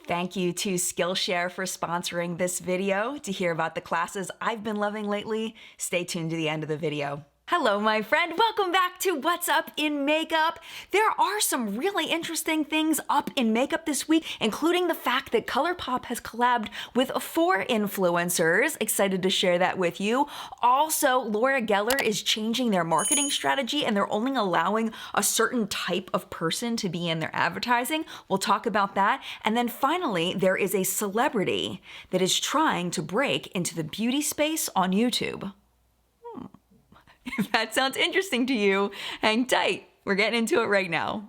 Thank you to Skillshare for sponsoring this video. To hear about the classes I've been loving lately, stay tuned to the end of the video. Hello, my friend. Welcome back to What's Up in Makeup. There are some really interesting things up in makeup this week, including the fact that ColourPop has collabed with 4 influencers. Excited to share that with you. Also, Laura Geller is changing their marketing strategy and they're only allowing a certain type of person to be in their advertising. We'll talk about that. And then finally, there is a celebrity that is trying to break into the beauty space on YouTube. If that sounds interesting to you, hang tight. We're getting into it right now.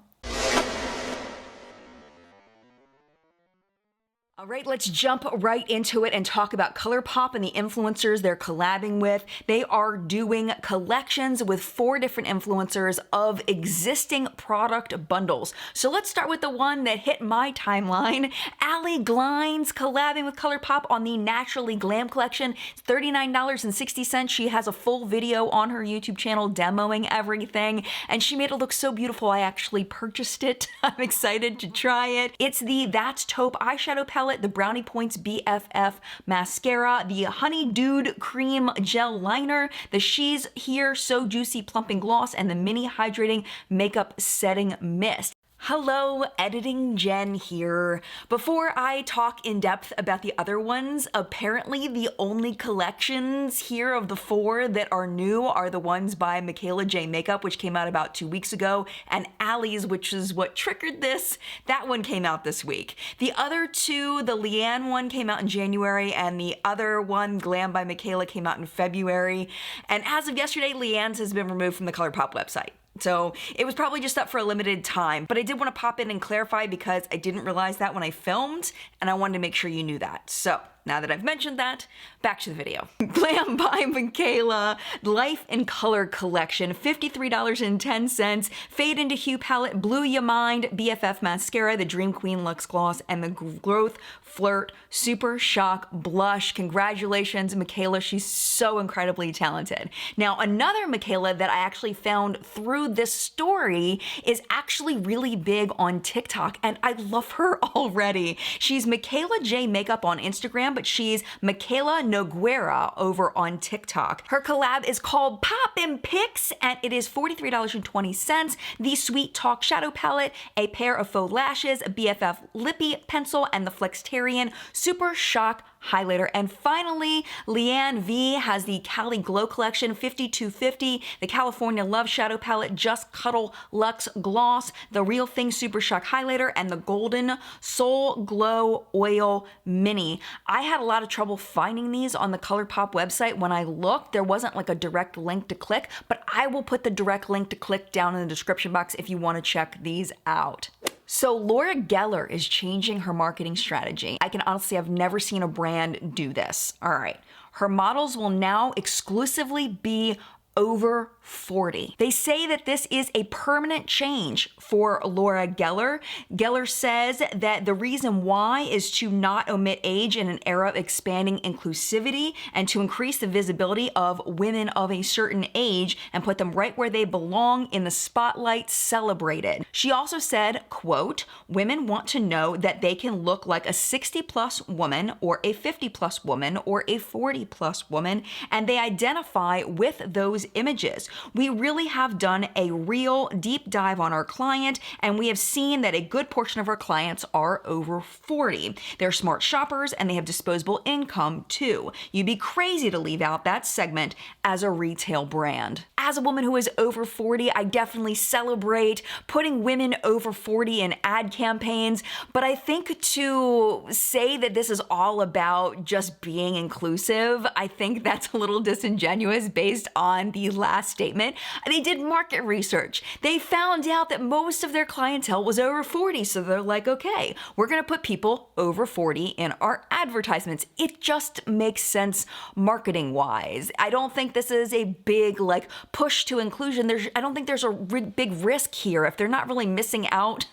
All right, let's jump right into it and talk about ColourPop and the influencers they're collabing with. They are doing collections with 4 different influencers of existing product bundles. So let's start with the one that hit my timeline. Allie Glines collabing with ColourPop on the Naturally Glam collection. It's $39.60. She has a full video on her YouTube channel demoing everything, and she made it look so beautiful. I actually purchased it. I'm excited to try it. It's the That's Taupe eyeshadow palette, the Brownie Points BFF mascara, the Honey Dude cream gel liner, the She's Here So Juicy plumping gloss, and the mini hydrating makeup setting mist. Hello, Editing Jen here. Before I talk in depth about the other ones, apparently the only collections here of the 4 that are new are the ones by Michaela J Makeup, which came out about 2 weeks ago, and Allie's, which is what triggered this. That one came out this week. The other 2, the Leanne one came out in January, and the other one, Glam by Michaela, came out in February. And as of yesterday, Leanne's has been removed from the ColourPop website. So it was probably just up for a limited time, but I did want to pop in and clarify because I didn't realize that when I filmed, and I wanted to make sure you knew that. So now that I've mentioned that, back to the video. Glam by Michaela, Life in Color collection, $53.10. Fade into Hue palette, Blew Ya Mind, BFF mascara, the Dream Queen Luxe Gloss, and the Growth Flirt Super Shock blush. Congratulations, Michaela. She's so incredibly talented. Now, another Michaela that I actually found through this story is actually really big on TikTok, and I love her already. She's Michaela J Makeup on Instagram, but she's Michaela Noguera over on TikTok. Her collab is called Poppin' Pics, and it is $43.20. The Sweet Talk Shadow Palette, a pair of faux lashes, a BFF Lippy Pencil, and the Flextarian Super Shock highlighter. And finally, Leanne V has the Cali Glow collection, $52.50, the California Love Shadow Palette, Just Cuddle Luxe Gloss, the Real Thing Super Shock highlighter, and the Golden Soul Glow Oil Mini. I had a lot of trouble finding these on the ColourPop website. When I looked, there wasn't like a direct link to click, but I will put the direct link to click down in the description box if you want to check these out. So Laura Geller is changing her marketing strategy. I can honestly, I've never seen a brand do this. All right. Her models will now exclusively be over 40. They say that this is a permanent change for Laura Geller. Geller says that the reason why is to not omit age in an era of expanding inclusivity and to increase the visibility of women of a certain age and put them right where they belong in the spotlight, celebrated. She also said, quote, women want to know that they can look like a 60+ woman or a 50+ woman or a 40+ woman, and they identify with those images. We really have done a real deep dive on our client, and we have seen that a good portion of our clients are over 40. They're smart shoppers and they have disposable income too. You'd be crazy to leave out that segment as a retail brand. As a woman who is over 40, I definitely celebrate putting women over 40 in ad campaigns, but I think to say that this is all about just being inclusive, I think that's a little disingenuous based on the last statement. They did market research. They found out that most of their clientele was over 40, so they're like, okay, we're gonna put people over 40 in our advertisements. It just makes sense marketing-wise. I don't think this is a big push to inclusion. I don't think there's a big risk here. If they're not really missing out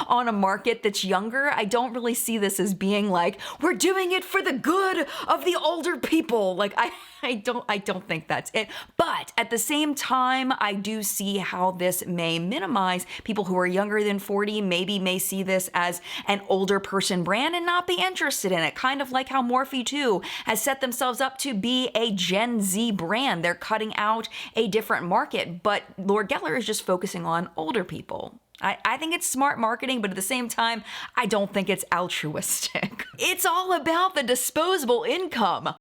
on a market that's younger. I don't really see this as being like, we're doing it for the good of the older people. Like, I don't think that's it. But at the same time, I do see how this may minimize people who are younger than 40, maybe may see this as an older person brand and not be interested in it. Kind of like how Morphe 2 has set themselves up to be a Gen Z brand. They're cutting out a different market, but Lord Geller is just focusing on older people. I think it's smart marketing, but at the same time, I don't think it's altruistic. It's all about the disposable income.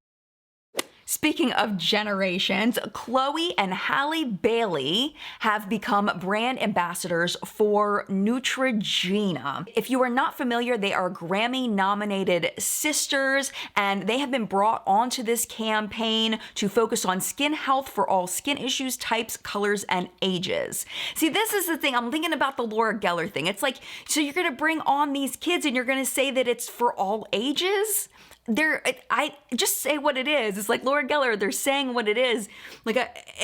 Speaking of generations, Chloe and Halle Bailey have become brand ambassadors for Neutrogena. If you are not familiar, they are Grammy-nominated sisters, and they have been brought onto this campaign to focus on skin health for all skin issues, types, colors, and ages. See, this is the thing. I'm thinking about the Laura Geller thing. It's like, so you're going to bring on these kids and you're going to say that it's for all ages? I just say what it is. It's like Laura Geller, they're saying what it is. Like,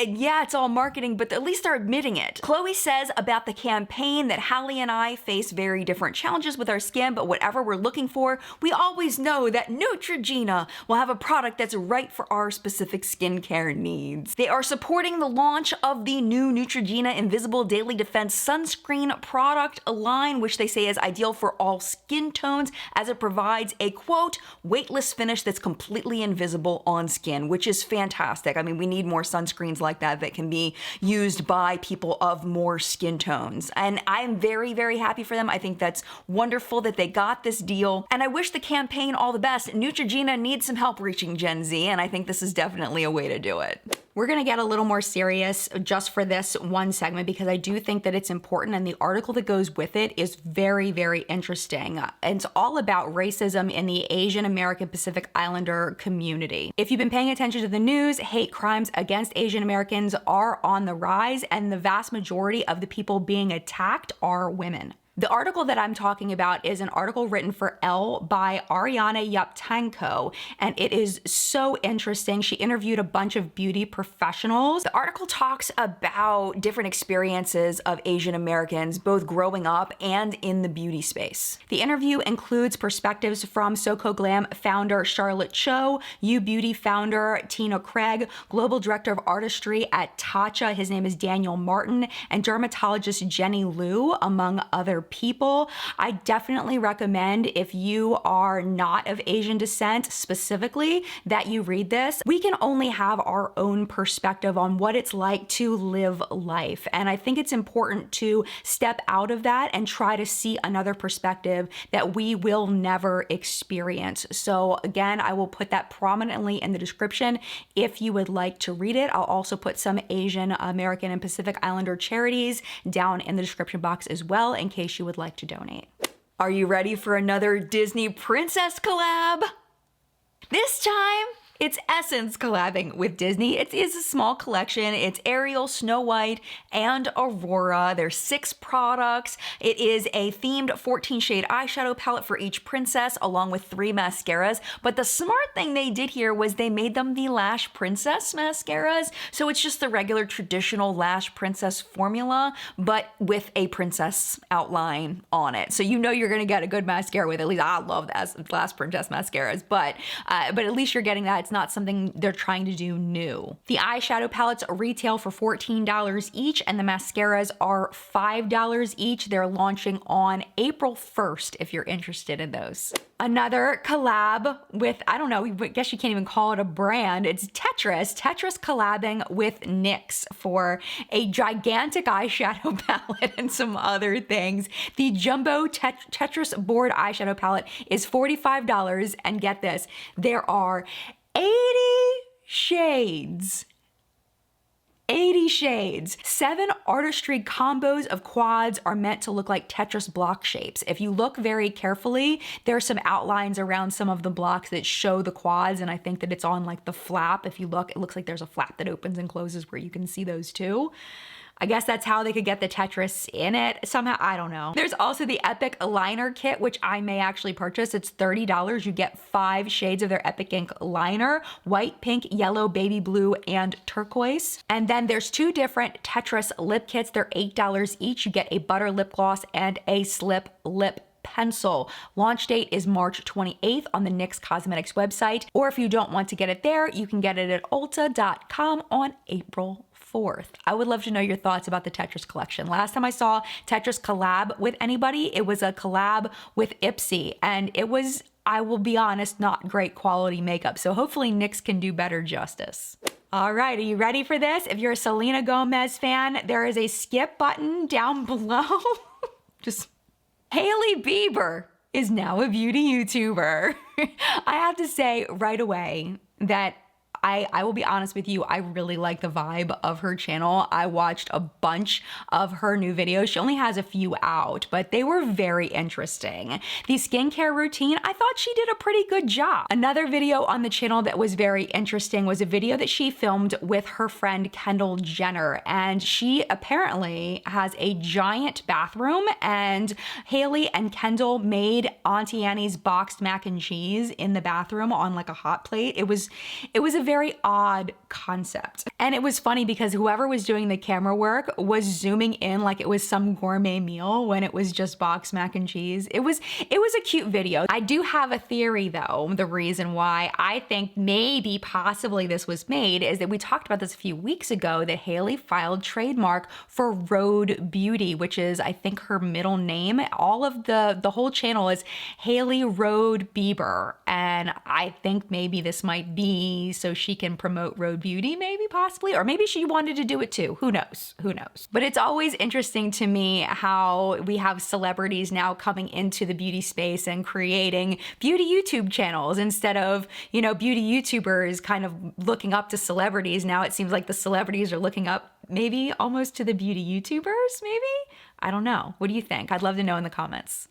yeah, it's all marketing, but at least they're admitting it. Chloe says about the campaign that Halle and I face very different challenges with our skin, but whatever we're looking for, we always know that Neutrogena will have a product that's right for our specific skincare needs. They are supporting the launch of the new Neutrogena Invisible Daily Defense Sunscreen product line, which they say is ideal for all skin tones, as it provides a, quote, weightless finish that's completely invisible on skin, which is fantastic. I mean, we need more sunscreens like that that can be used by people of more skin tones. And I'm very, very happy for them. I think that's wonderful that they got this deal. And I wish the campaign all the best. Neutrogena needs some help reaching Gen Z, and I think this is definitely a way to do it. We're gonna get a little more serious just for this one segment because I do think that it's important, and the article that goes with it is very, very interesting. It's all about racism in the Asian American Pacific Islander community. If you've been paying attention to the news, hate crimes against Asian Americans are on the rise, and the vast majority of the people being attacked are women. The article that I'm talking about is an article written for Elle by Ariana Yaptanko, and it is so interesting. She interviewed a bunch of beauty professionals. The article talks about different experiences of Asian Americans, both growing up and in the beauty space. The interview includes perspectives from SoCo Glam founder Charlotte Cho, U Beauty founder Tina Craig, global director of artistry at Tatcha, his name is Daniel Martin, and dermatologist Jenny Liu, among other people. I definitely recommend, if you are not of Asian descent specifically, that you read this. We can only have our own perspective on what it's like to live life. And I think it's important to step out of that and try to see another perspective that we will never experience. So again, I will put that prominently in the description if you would like to read it. I'll also put some Asian American and Pacific Islander charities down in the description box as well, in case you would like to donate. Are you ready for another Disney princess collab? This time, it's Essence collabing with Disney. It is a small collection. It's Ariel, Snow White, and Aurora. There's 6 products. It is a themed 14 shade eyeshadow palette for each princess, along with 3 mascaras. But the smart thing they did here was they made them the Lash Princess mascaras. So it's just the regular traditional Lash Princess formula, but with a princess outline on it. So you know you're gonna get a good mascara with, at least I love the Lash Princess mascaras, but at least you're getting that. It's not something they're trying to do new. The eyeshadow palettes retail for $14 each, and the mascaras are $5 each. They're launching on April 1st if you're interested in those. Another collab with, I don't know, I guess you can't even call it a brand. It's Tetris. Tetris collabing with NYX for a gigantic eyeshadow palette and some other things. The Jumbo Tetris board eyeshadow palette is $45, and get this, there are 80 shades. 80 shades. 7 artistry combos of quads are meant to look like Tetris block shapes. If you look very carefully, there's some outlines around some of the blocks that show the quads, and I think that it's on like the flap. If you look, it looks like there's a flap that opens and closes where you can see those too. I guess that's how they could get the Tetris in it somehow. I don't know. There's also the Epic liner kit, which I may actually purchase. It's $30. You get 5 shades of their Epic ink liner: white, pink, yellow, baby blue, and turquoise. And then there's 2 different Tetris lip kits. They're $8 each. You get a butter lip gloss and a slip lip pencil. Launch date is March 28th on the NYX Cosmetics website, or if you don't want to get it there, you can get it at Ulta.com on April 4th. I would love to know your thoughts about the Tetris collection. Last time I saw Tetris collab with anybody, it was a collab with Ipsy, and it was, I will be honest, not great quality makeup. So hopefully NYX can do better justice. All right, are you ready for this? If you're a Selena Gomez fan, there is a skip button down below. Just Hailey Bieber is now a beauty YouTuber. I have to say right away that I will be honest with you, I really like the vibe of her channel. I watched a bunch of her new videos. She only has a few out, but they were very interesting. The skincare routine, I thought she did a pretty good job. Another video on the channel that was very interesting was a video that she filmed with her friend Kendall Jenner, and she apparently has a giant bathroom, and Hailey and Kendall made Auntie Annie's boxed mac and cheese in the bathroom on like a hot plate. It was a very odd concept. And it was funny because whoever was doing the camera work was zooming in like it was some gourmet meal when it was just boxed mac and cheese. It was a cute video. I do have a theory though. The reason why I think maybe possibly this was made is that we talked about this a few weeks ago, that Hailey filed trademark for Rhode Beauty, which is I think her middle name. All of the whole channel is Hailey Rhode Bieber. And I think maybe this might be so she can promote Rhode Beauty, maybe, possibly, or maybe she wanted to do it too. Who knows? Who knows? But it's always interesting to me how we have celebrities now coming into the beauty space and creating beauty YouTube channels instead of, you know, beauty YouTubers kind of looking up to celebrities. Now it seems like the celebrities are looking up maybe almost to the beauty YouTubers, maybe? I don't know. What do you think? I'd love to know in the comments.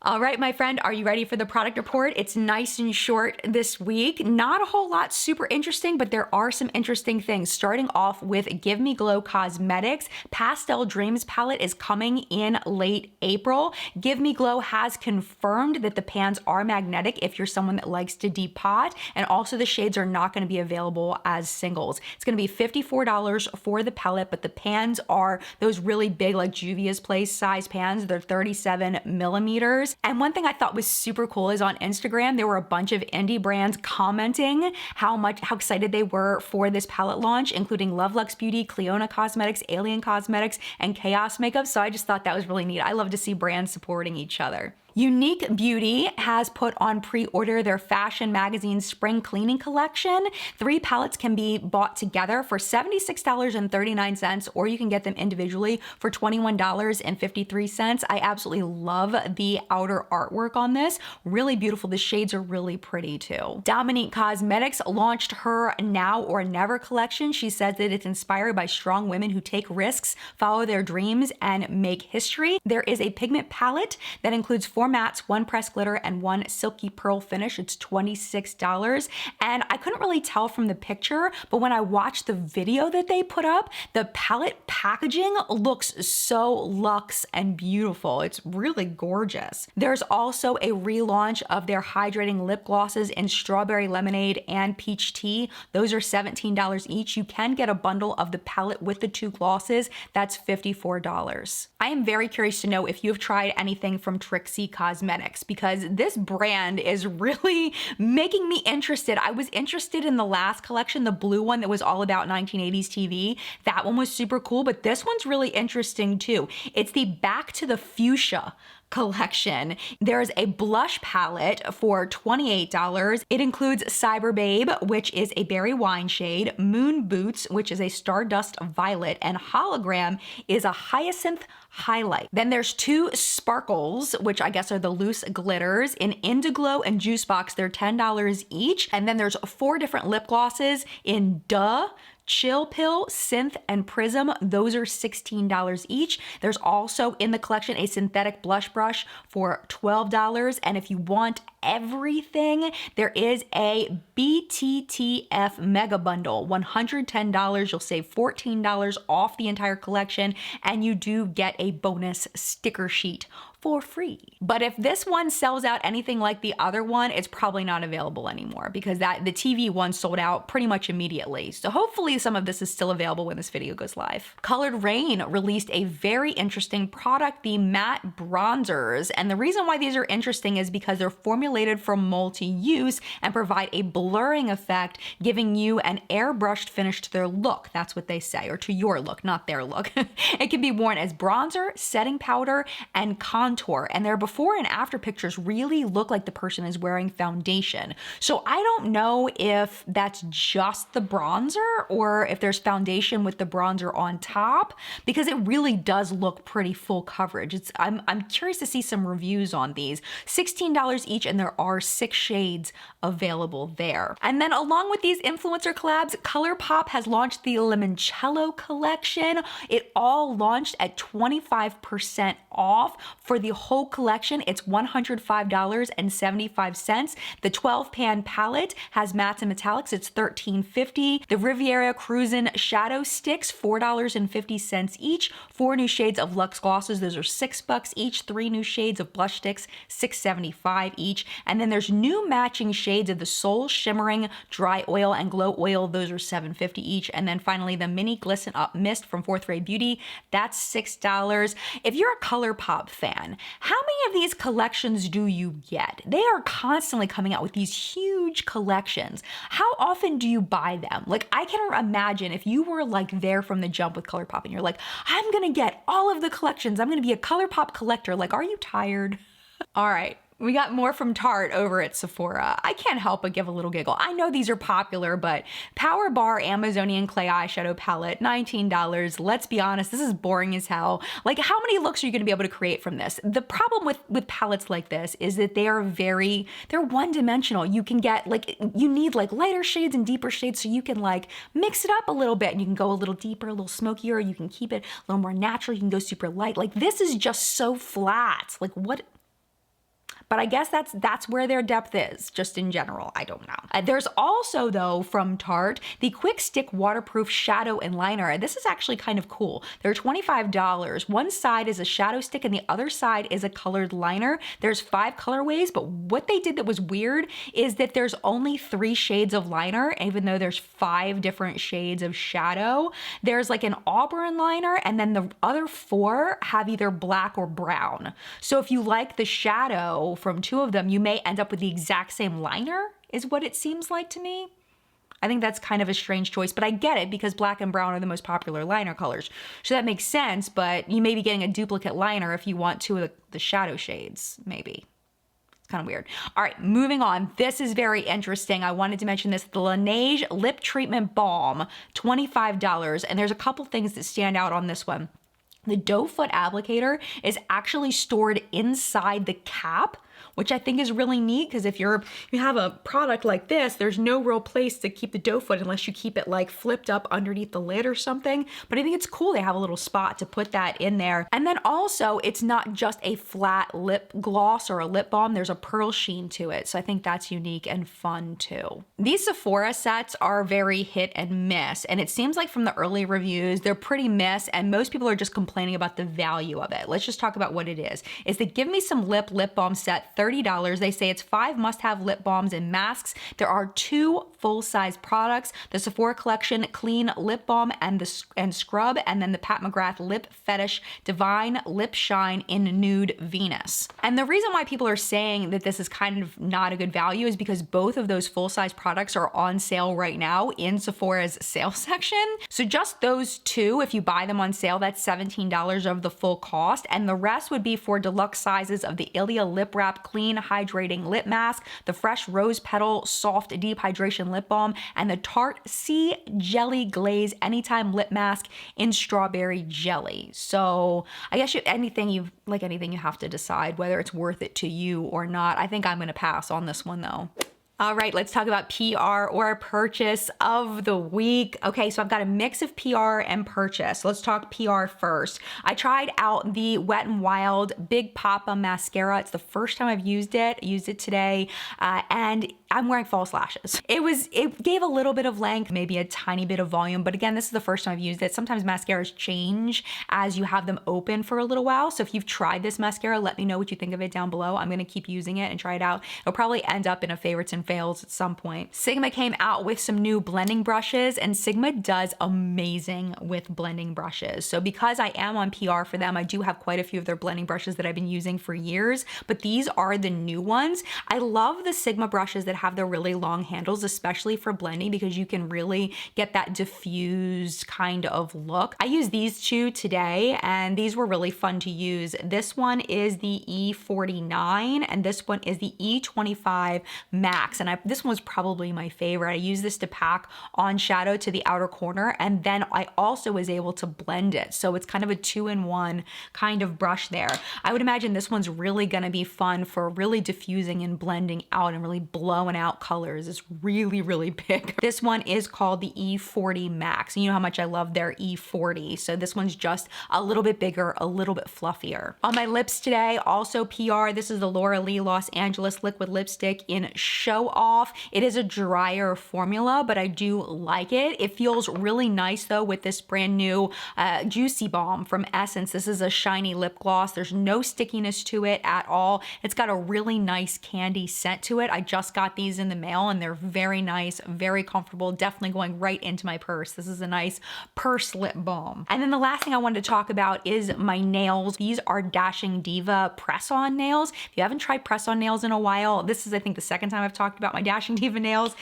All right, my friend, are you ready for the product report? It's nice and short this week. Not a whole lot super interesting, but there are some interesting things. Starting off with Give Me Glow Cosmetics. Pastel Dreams palette is coming in late April. Give Me Glow has confirmed that the pans are magnetic if you're someone that likes to depot, and also the shades are not going to be available as singles. It's going to be $54 for the palette, but the pans are those really big, like Juvia's Place size pans. They're 37 millimeters. And one thing I thought was super cool is on Instagram, there were a bunch of indie brands commenting how excited they were for this palette launch, including Love Lux Beauty, Cleona Cosmetics, Alien Cosmetics, and Chaos Makeup. So I just thought that was really neat. I love to see brands supporting each other. Unique Beauty has put on pre-order their fashion magazine spring cleaning collection. 3 palettes can be bought together for $76.39, or you can get them individually for $21.53. I absolutely love the outer artwork on this. Really beautiful. The shades are really pretty too. Dominique Cosmetics launched her Now or Never collection. She says that it's inspired by strong women who take risks, follow their dreams, and make history. There is a pigment palette that includes 4 mattes, 1 pressed glitter, and 1 silky pearl finish. It's $26. And I couldn't really tell from the picture, but when I watched the video that they put up, the palette packaging looks so luxe and beautiful. It's really gorgeous. There's also a relaunch of their hydrating lip glosses in Strawberry Lemonade and Peach Tea. Those are $17 each. You can get a bundle of the palette with the 2 glosses. That's $54. I am very curious to know if you have tried anything from Trixie Cosmetics, because this brand is really making me interested. I was interested in the last collection, the blue one that was all about 1980s TV. That one was super cool, but this one's really interesting too. It's the Back to the Fuchsia collection. There's a blush palette for $28. It includes Cyber Babe, which is a berry wine shade, Moon Boots, which is a stardust violet, and Hologram is a hyacinth highlight. Then there's 2 sparkles, which I guess are the loose glitters, in Indiglow and Juice Box. They're $10 each. And then there's 4 different lip glosses in Duh, Chill Pill, Synth, and Prism, those are $16 each. There's also in the collection a synthetic blush brush for $12. And if you want everything, there is a BTTF mega bundle, $110. You'll save $14 off the entire collection, and you do get a bonus sticker sheet for free. But if this one sells out anything like the other one, it's probably not available anymore, because the TV one sold out pretty much immediately. So hopefully some of this is still available when this video goes live. Colored Rain released a very interesting product, the matte bronzers. And the reason why these are interesting is because they're formulated for multi-use and provide a blurring effect, giving you an airbrushed finish to their look. That's what they say, or to your look, not their look. It can be worn as bronzer, setting powder, and contour. And their before and after pictures really look like the person is wearing foundation. So I don't know if that's just the bronzer or if there's foundation with the bronzer on top, because it really does look pretty full coverage. I'm curious to see some reviews on these. $16 each, and there are 6 shades available there. And then along with these influencer collabs, ColourPop has launched the Limoncello collection. It all launched at 25% off. For the whole collection, it's $105.75. The 12-pan palette has mattes and metallics. It's $13.50. The Riviera Cruisin' Shadow Sticks, $4.50 each. 4 new shades of Luxe Glosses. Those are $6 each. 3 new shades of blush sticks, $6.75 each. And then there's new matching shades of the Soul Shimmering Dry Oil and Glow Oil. Those are $7.50 each. And then finally, the Mini Glisten Up Mist from Fourth Ray Beauty. That's $6. If you're a ColourPop fan, how many of these collections do you get? They are constantly coming out with these huge collections. How often do you buy them? Like, I can imagine if you were like there from the jump with ColourPop and you're like, I'm gonna get all of the collections. I'm gonna be a ColourPop collector. Like, are you tired? All right. We got more from Tarte over at Sephora. I can't help but give a little giggle. I know these are popular, but Power Bar Amazonian Clay Eyeshadow Palette, $19. Let's be honest, this is boring as hell. Like, how many looks are you gonna be able to create from this? The problem with palettes like this is that they're one-dimensional. You can get, like, you need like lighter shades and deeper shades, so you can like mix it up a little bit, and you can go a little deeper, a little smokier, you can keep it a little more natural, you can go super light. Like, this is just so flat. Like, what? But I guess that's where their depth is, just in general. I don't know. There's also, though, from Tarte, the Quick Stick Waterproof Shadow and Liner. This is actually kind of cool. They're $25. One side is a shadow stick and the other side is a colored liner. There's 5 colorways, but what they did that was weird is that there's only 3 shades of liner, even though there's 5 different shades of shadow. There's like an auburn liner, and then the other 4 have either black or brown. So if you like the shadow from 2 of them, you may end up with the exact same liner, is what it seems like to me. I think that's kind of a strange choice, but I get it because black and brown are the most popular liner colors. So that makes sense, but you may be getting a duplicate liner if you want 2 of the shadow shades, maybe. It's kind of weird. All right, moving on. This is very interesting. I wanted to mention this. The Laneige Lip Treatment Balm, $25. And there's a couple things that stand out on this one. The doe foot applicator is actually stored inside the cap, which I think is really neat, because if you have a product like this, there's no real place to keep the doe foot unless you keep it like flipped up underneath the lid or something. But I think it's cool they have a little spot to put that in there. And then also, it's not just a flat lip gloss or a lip balm, there's a pearl sheen to it. So I think that's unique and fun too. These Sephora sets are very hit and miss, and it seems like from the early reviews, they're pretty miss, and most people are just complaining about the value of it. Let's just talk about what it is. It's the Give Me Some lip balm set, $30. They say it's 5 must-have lip balms and masks. There are 2 full-size products, the Sephora Collection Clean Lip Balm and Scrub, and then the Pat McGrath Lip Fetish Divine Lip Shine in Nude Venus. And the reason why people are saying that this is kind of not a good value is because both of those full-size products are on sale right now in Sephora's sale section. So just those 2, if you buy them on sale, that's $17 of the full cost, and the rest would be for deluxe sizes of the Ilia Lip Wrap Clean Hydrating Lip Mask, the Fresh Rose Petal Soft Deep Hydration Lip Balm, and the Tarte Sea Jelly Glaze Anytime Lip Mask in Strawberry Jelly. So I guess anything you have to decide whether it's worth it to you or not. I think I'm gonna pass on this one though. All right, let's talk about PR or purchase of the week. Okay, so I've got a mix of PR and purchase. Let's talk PR first. I tried out the Wet n Wild Big Papa mascara. It's the first time I've used it. I used it today, and I'm wearing false lashes. It gave a little bit of length, maybe a tiny bit of volume, but again, this is the first time I've used it. Sometimes mascaras change as you have them open for a little while. So if you've tried this mascara, let me know what you think of it down below. I'm gonna keep using it and try it out. It'll probably end up in a favorites and fails at some point. Sigma came out with some new blending brushes, and Sigma does amazing with blending brushes. So because I am on PR for them, I do have quite a few of their blending brushes that I've been using for years, but these are the new ones. I love the Sigma brushes that have the really long handles, especially for blending, because you can really get that diffused kind of look. I used these two today, and these were really fun to use. This one is the E49, and this one is the E25 Max, and this one was probably my favorite. I used this to pack on shadow to the outer corner, and then I also was able to blend it. So it's kind of a 2-in-1 kind of brush there. I would imagine this one's really gonna be fun for really diffusing and blending out and really blowing out colors. It's really, really big. This one is called the E40 Max. And you know how much I love their E40. So this one's just a little bit bigger, a little bit fluffier. On my lips today, also PR, this is the Laura Lee Los Angeles Liquid Lipstick in Show Off. It is a drier formula, but I do like it. It feels really nice though with this brand new Juicy Balm from Essence. This is a shiny lip gloss. There's no stickiness to it at all. It's got a really nice candy scent to it. I just got these in the mail and they're very nice, very comfortable, definitely going right into my purse. This is a nice purse lip balm. And then the last thing I wanted to talk about is my nails. These are Dashing Diva press-on nails. If you haven't tried press-on nails in a while, this is I think the second time I've talked about my Dashing Diva nails.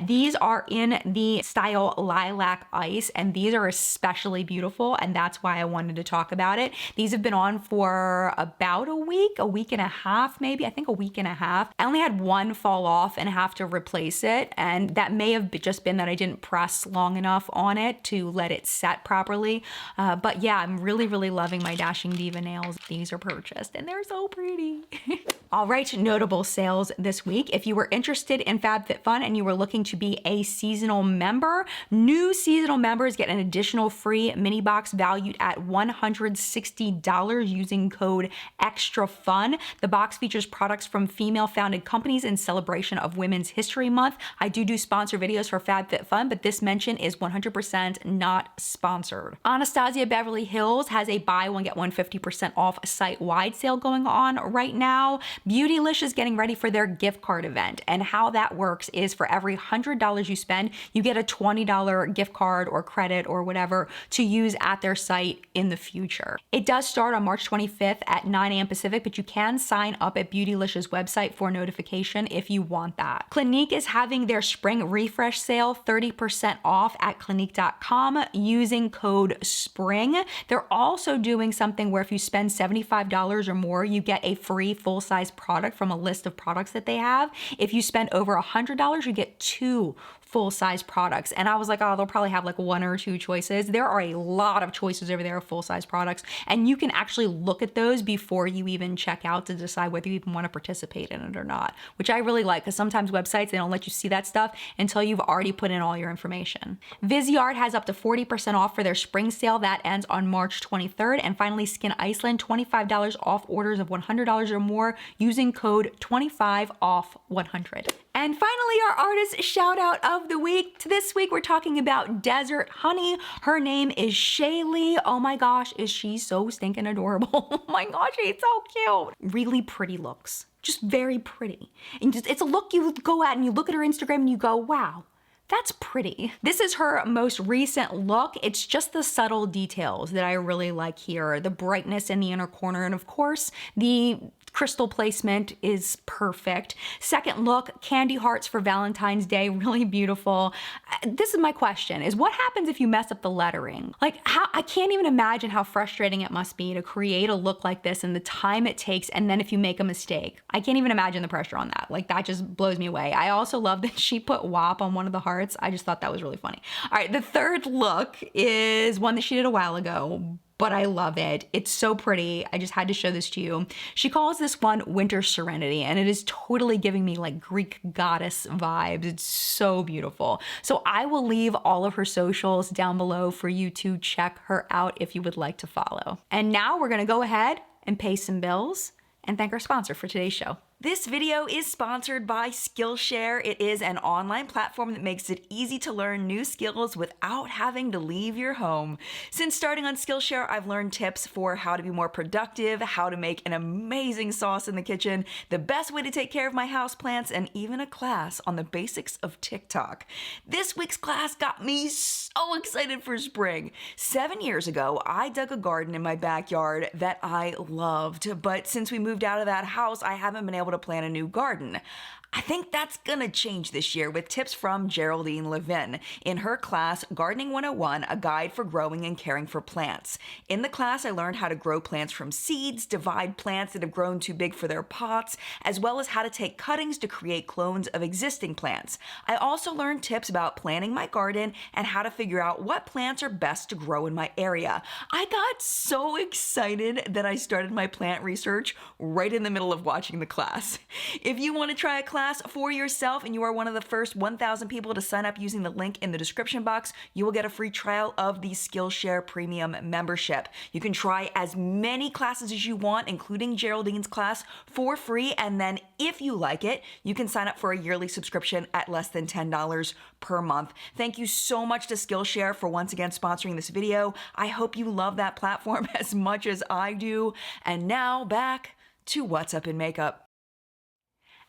These are in the style Lilac Ice, and these are especially beautiful, and that's why I wanted to talk about it. These have been on for about a week and a half maybe, I think a week and a half. I only had one fall off and have to replace it, and that may have just been that I didn't press long enough on it to let it set properly. But yeah, I'm really, really loving my Dashing Diva nails. These are purchased and they're so pretty. All right, notable sales this week. If you were interested in FabFitFun and you were looking to be a seasonal member, new seasonal members get an additional free mini box valued at $160 using code EXTRAFUN. The box features products from female-founded companies in celebration of Women's History Month. I do sponsor videos for FabFitFun, but this mention is 100% not sponsored. Anastasia Beverly Hills has a buy one get one 50% off site-wide sale going on right now. Beautylish is getting ready for their gift card event, and how that works is for every $100 you spend, you get a $20 gift card or credit or whatever to use at their site in the future. It does start on March 25th at 9 a.m. Pacific, but you can sign up at Beautylish's website for notification if you want that. Clinique is having their spring refresh sale 30% off at Clinique.com using code SPRING. They're also doing something where if you spend $75 or more, you get a free full-size product from a list of products that they have. If you spend over $100, you get 2 full-size products. And I was like, oh, they'll probably have like 1 or 2 choices. There are a lot of choices over there of full-size products, and you can actually look at those before you even check out to decide whether you even want to participate in it or not, which I really like, because sometimes websites, they don't let you see that stuff until you've already put in all your information. Visyard has up to 40% off for their spring sale. That ends on March 23rd. And finally, Skin Iceland, $25 off orders of $100 or more using code 25OFF100. And finally, our artist shout out of the week. This week, we're talking about Desert Honey. Her name is Shaylee. Oh my gosh, is she so stinking adorable. Oh my gosh, she's so cute. Really pretty looks, just very pretty. And just, it's a look you go at and you look at her Instagram and you go, wow, that's pretty. This is her most recent look. It's just the subtle details that I really like here. The brightness in the inner corner, and of course, the crystal placement is perfect. Second look, candy hearts for Valentine's Day, really beautiful. This is my question, is what happens if you mess up the lettering? Like, I can't even imagine how frustrating it must be to create a look like this and the time it takes, and then if you make a mistake. I can't even imagine the pressure on that. Like, that just blows me away. I also love that she put WAP on one of the hearts. I just thought that was really funny. All right, the third look is one that she did a while ago. but I love it. It's so pretty. I just had to show this to you. She calls this one Winter Serenity, and it is totally giving me like Greek goddess vibes. It's so beautiful. So I will leave all of her socials down below for you to check her out if you would like to follow. And now we're gonna go ahead and pay some bills and thank our sponsor for today's show. This video is sponsored by Skillshare. It is an online platform that makes it easy to learn new skills without having to leave your home. Since starting on Skillshare, I've learned tips for how to be more productive, how to make an amazing sauce in the kitchen, the best way to take care of my houseplants, and even a class on the basics of TikTok. This week's class got me so excited for spring. 7 years ago, I dug a garden in my backyard that I loved, but since we moved out of that house, I haven't been able to plant a new garden. I think that's gonna change this year with tips from Geraldine Levin in her class, Gardening 101, a guide for growing and caring for plants. In the class, I learned how to grow plants from seeds, divide plants that have grown too big for their pots, as well as how to take cuttings to create clones of existing plants. I also learned tips about planting my garden and how to figure out what plants are best to grow in my area. I got so excited that I started my plant research right in the middle of watching the class. If you want to try a class for yourself and you are one of the first 1,000 people to sign up using the link in the description box, you will get a free trial of the Skillshare Premium membership. You can try as many classes as you want, including Geraldine's class, for free, and then if you like it, you can sign up for a yearly subscription at less than $10 per month. Thank you so much to Skillshare for once again sponsoring this video. I hope you love that platform as much as I do. And now back to What's Up in Makeup.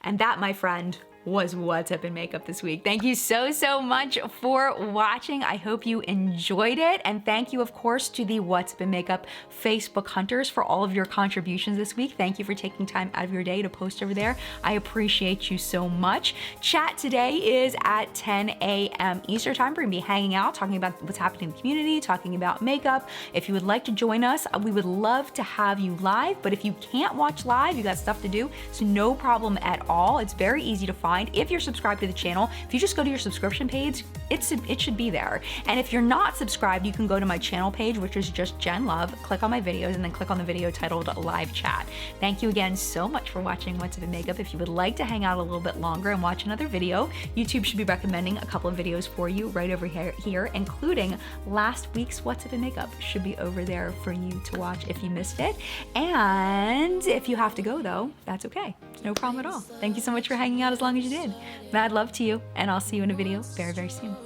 And that, my friend, was What's Up in Makeup this week. Thank you so much for watching. I hope you enjoyed it. And thank you, of course, to the What's Up in Makeup Facebook Hunters for all of your contributions this week. Thank you for taking time out of your day to post over there. I appreciate you so much. Chat today is at 10 a.m. Eastern time. We're gonna be hanging out, talking about what's happening in the community, talking about makeup. If you would like to join us, we would love to have you live. But if you can't watch live, you got stuff to do, so no problem at all. It's very easy to find. If you're subscribed to the channel, if you just go to your subscription page, it should be there. And if you're not subscribed, you can go to my channel page, which is just Jen Love, click on my videos, and then click on the video titled Live Chat. Thank you again so much for watching What's Up in Makeup. If you would like to hang out a little bit longer and watch another video, YouTube should be recommending a couple of videos for you right over here, including last week's What's Up in Makeup should be over there for you to watch if you missed it. And if you have to go though, that's okay. No problem at all. Thank you so much for hanging out as long as you did. Mad love to you, and I'll see you in a video very soon.